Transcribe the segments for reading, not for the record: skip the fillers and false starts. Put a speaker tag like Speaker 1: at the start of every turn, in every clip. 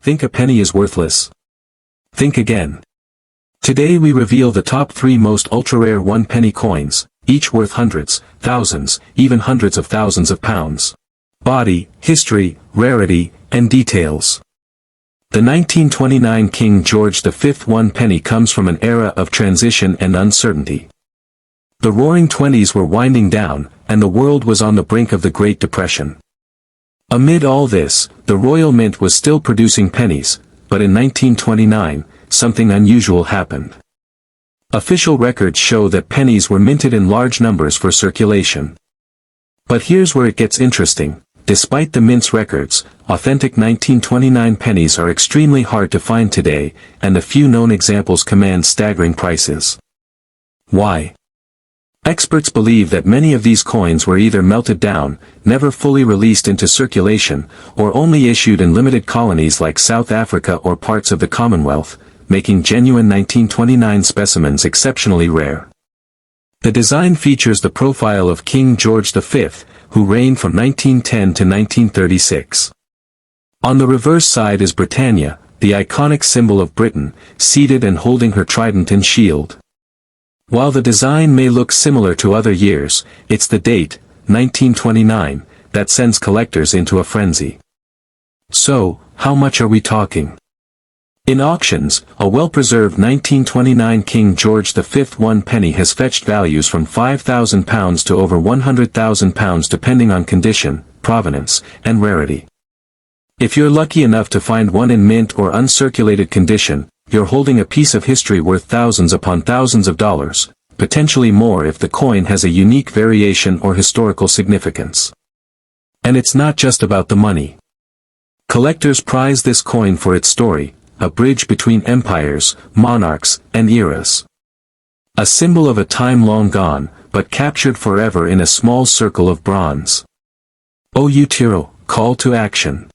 Speaker 1: Think a penny is worthless? Think again. Today we reveal the top 3 most ultra-rare 1-penny coins, each worth hundreds, thousands, even hundreds of thousands of pounds. Body, history, rarity, and details. The 1929 King George V 1-penny comes from an era of transition and uncertainty. The Roaring Twenties were winding down, and the world was on the brink of the Great Depression. Amid all this, the Royal Mint was still producing pennies, but in 1929, something unusual happened. Official records show that pennies were minted in large numbers for circulation. But here's where it gets interesting. Despite the mint's records, authentic 1929 pennies are extremely hard to find today, and the few known examples command staggering prices. Why? Experts believe that many of these coins were either melted down, never fully released into circulation, or only issued in limited colonies like South Africa or parts of the Commonwealth, making genuine 1929 specimens exceptionally rare. The design features the profile of King George V, who reigned from 1910 to 1936. On the reverse side is Britannia, the iconic symbol of Britain, seated and holding her trident and shield. While the design may look similar to other years, it's the date, 1929, that sends collectors into a frenzy. So, how much are we talking? In auctions, a well-preserved 1929 King George V 1-penny has fetched values from £5,000 to over £100,000 depending on condition, provenance, and rarity. If you're lucky enough to find one in mint or uncirculated condition, you're holding a piece of history worth thousands upon thousands of dollars, potentially more if the coin has a unique variation or historical significance. And it's not just about the money. Collectors prize this coin for its story, a bridge between empires, monarchs, and eras. A symbol of a time long gone, but captured forever in a small circle of bronze. Outro, call to action.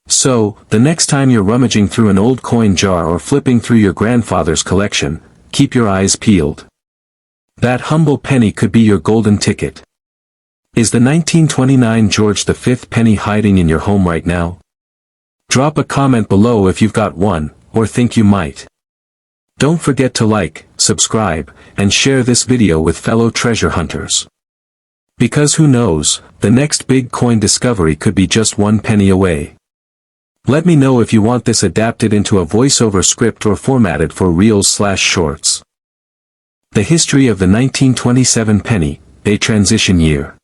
Speaker 1: So, the next time you're rummaging through an old coin jar or flipping through your grandfather's collection, keep your eyes peeled. That humble penny could be your golden ticket. Is the 1929 George V penny hiding in your home right now? Drop a comment below if you've got one, or think you might. Don't forget to like, subscribe, and share this video with fellow treasure hunters. Because who knows, the next big coin discovery could be just 1 penny away. Let me know if you want this adapted into a voiceover script or formatted for reels/shorts. The history of the 1927 penny, a transition year.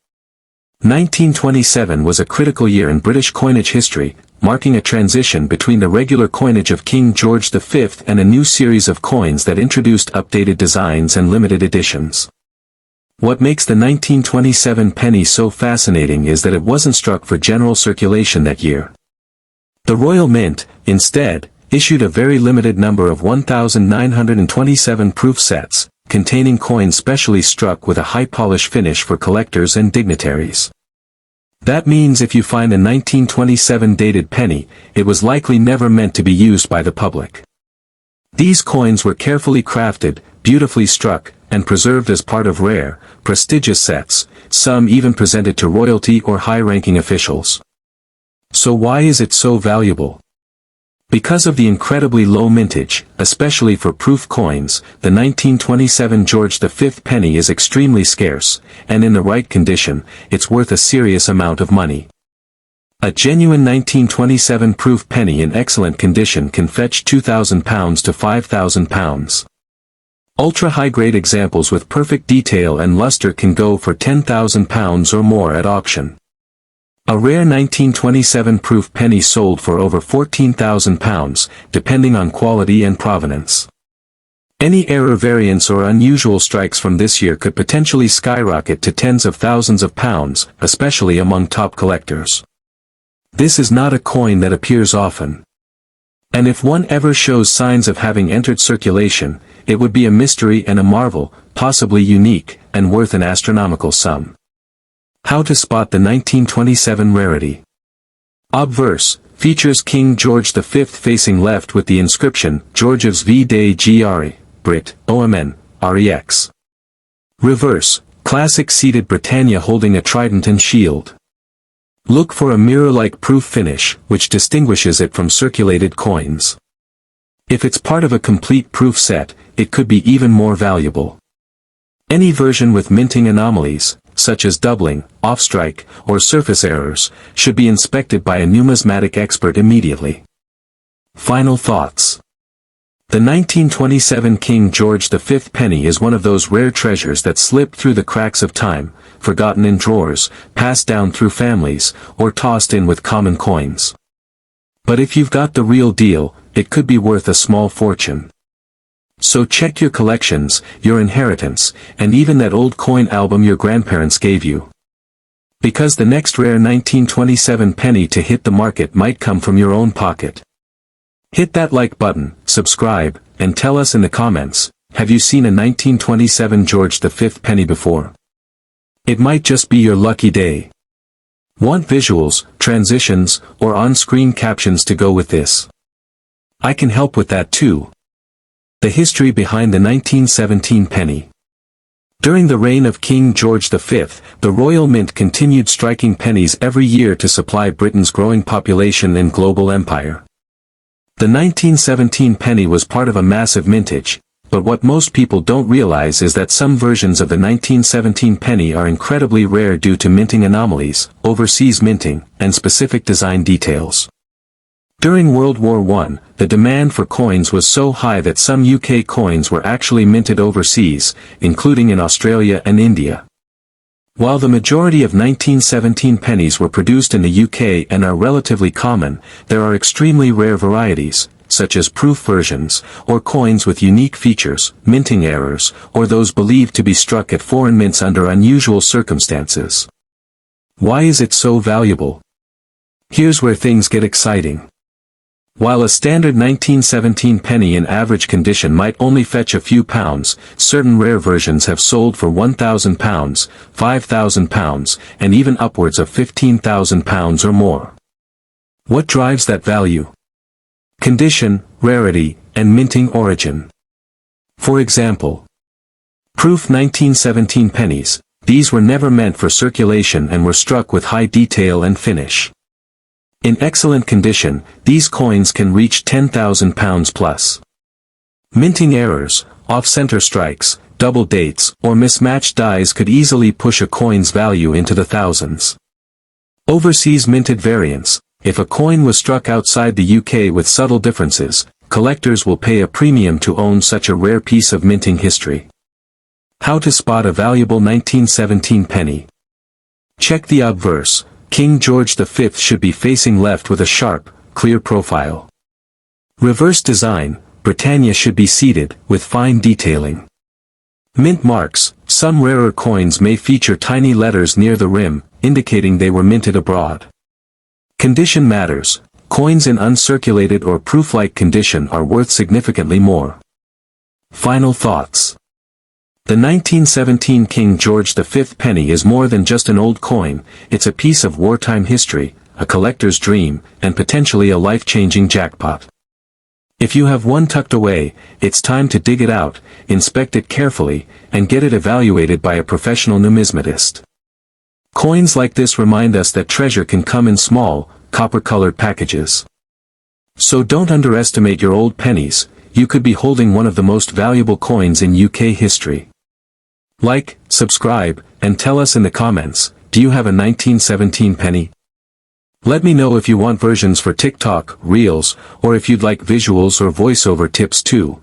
Speaker 1: 1927 was a critical year in British coinage history, marking a transition between the regular coinage of King George V and a new series of coins that introduced updated designs and limited editions. What makes the 1927 penny so fascinating is that it wasn't struck for general circulation that year. The Royal Mint, instead, issued a very limited number of 1,927 proof sets, containing coins specially struck with a high polish finish for collectors and dignitaries. That means if you find a 1927 dated penny, it was likely never meant to be used by the public. These coins were carefully crafted, beautifully struck, and preserved as part of rare, prestigious sets, some even presented to royalty or high-ranking officials. So why is it so valuable? Because of the incredibly low mintage, especially for proof coins, the 1927 George V penny is extremely scarce, and in the right condition, it's worth a serious amount of money. A genuine 1927 proof penny in excellent condition can fetch £2,000 to £5,000. Ultra-high-grade examples with perfect detail and luster can go for £10,000 or more at auction. A rare 1927 proof penny sold for over £14,000, depending on quality and provenance. Any error variance or unusual strikes from this year could potentially skyrocket to tens of thousands of pounds, especially among top collectors. This is not a coin that appears often. And if one ever shows signs of having entered circulation, it would be a mystery and a marvel, possibly unique, and worth an astronomical sum. How to spot the 1927 rarity. Obverse, features King George V facing left with the inscription, Georges V de Gre, Brit, OMN, REX. Reverse, classic seated Britannia holding a trident and shield. Look for a mirror-like proof finish, which distinguishes it from circulated coins. If it's part of a complete proof set, it could be even more valuable. Any version with minting anomalies, such as doubling, off-strike, or surface errors, should be inspected by a numismatic expert immediately. Final thoughts. The 1927 King George V penny is one of those rare treasures that slip through the cracks of time, forgotten in drawers, passed down through families, or tossed in with common coins. But if you've got the real deal, it could be worth a small fortune. So check your collections, your inheritance, and even that old coin album your grandparents gave you. Because the next rare 1927 penny to hit the market might come from your own pocket. Hit that like button, subscribe, and tell us in the comments, have you seen a 1927 George V penny before? It might just be your lucky day. Want visuals, transitions, or on-screen captions to go with this? I can help with that too. The history behind the 1917 penny. During the reign of King George V, the Royal Mint continued striking pennies every year to supply Britain's growing population and global empire. The 1917 penny was part of a massive mintage, but what most people don't realize is that some versions of the 1917 penny are incredibly rare due to minting anomalies, overseas minting, and specific design details. During World War I, the demand for coins was so high that some UK coins were actually minted overseas, including in Australia and India. While the majority of 1917 pennies were produced in the UK and are relatively common, there are extremely rare varieties, such as proof versions, or coins with unique features, minting errors, or those believed to be struck at foreign mints under unusual circumstances. Why is it so valuable? Here's where things get exciting. While a standard 1917 penny in average condition might only fetch a few pounds, certain rare versions have sold for £1,000, £5,000, and even upwards of £15,000 or more. What drives that value? Condition, rarity, and minting origin. For example, proof 1917 pennies, these were never meant for circulation and were struck with high detail and finish. In excellent condition, these coins can reach £10,000 plus. Minting errors, off-center strikes, double dates, or mismatched dies could easily push a coin's value into the thousands. Overseas minted variants. If a coin was struck outside the UK with subtle differences, collectors will pay a premium to own such a rare piece of minting history. How to spot a valuable 1917 penny. Check the obverse. King George V should be facing left with a sharp, clear profile. Reverse design, Britannia should be seated, with fine detailing. Mint marks, some rarer coins may feature tiny letters near the rim, indicating they were minted abroad. Condition matters, coins in uncirculated or proof-like condition are worth significantly more. Final thoughts. The 1917 King George V penny is more than just an old coin, it's a piece of wartime history, a collector's dream, and potentially a life-changing jackpot. If you have one tucked away, it's time to dig it out, inspect it carefully, and get it evaluated by a professional numismatist. Coins like this remind us that treasure can come in small, copper-colored packages. So don't underestimate your old pennies, you could be holding one of the most valuable coins in UK history. Like, subscribe, and tell us in the comments, do you have a 1917 penny? Let me know if you want versions for TikTok, Reels, or if you'd like visuals or voiceover tips too.